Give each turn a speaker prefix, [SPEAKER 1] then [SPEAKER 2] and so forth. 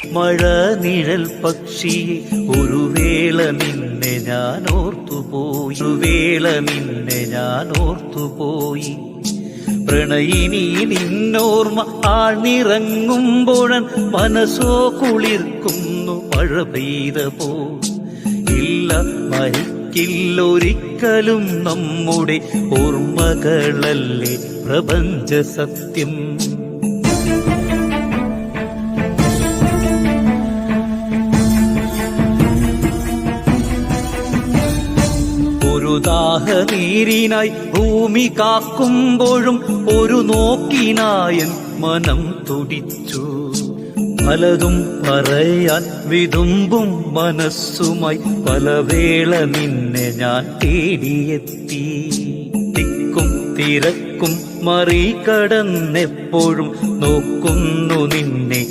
[SPEAKER 1] മഴ നിഴൽ പക്ഷിയെ ഒരു വേള നിന്നെ ഞാൻ ഓർത്തുപോയി, ഒരു വേള നിന്നെ ഞാൻ ഓർത്തുപോയി. പ്രണയിനി നിന്നോർമ്മ ആഴ്ന്നിറങ്ങുമ്പോഴൻ മനസ്സോ കുളിർക്കുന്നു മഴ പെയ്ത പോ. ഇല്ല, മരിക്കില്ലൊരിക്കലും നമ്മുടെ ഓർമ്മകളല്ലേ പ്രപഞ്ച സത്യം. ഒരു ദാഹനീരിനായി ഭൂമി കാക്കുമ്പോഴും ഒരു നോക്കിനായൻ മനം തുടിച്ചു. പലതും പറയാൻ വിതുമ്പും മനസ്സുമായി പലവേള നിന്നെ ഞാൻ തേടിയെത്തി. തിക്കും തിരക്കും മറികടന്നെപ്പോഴും നോക്കുന്നു നിന്നെ.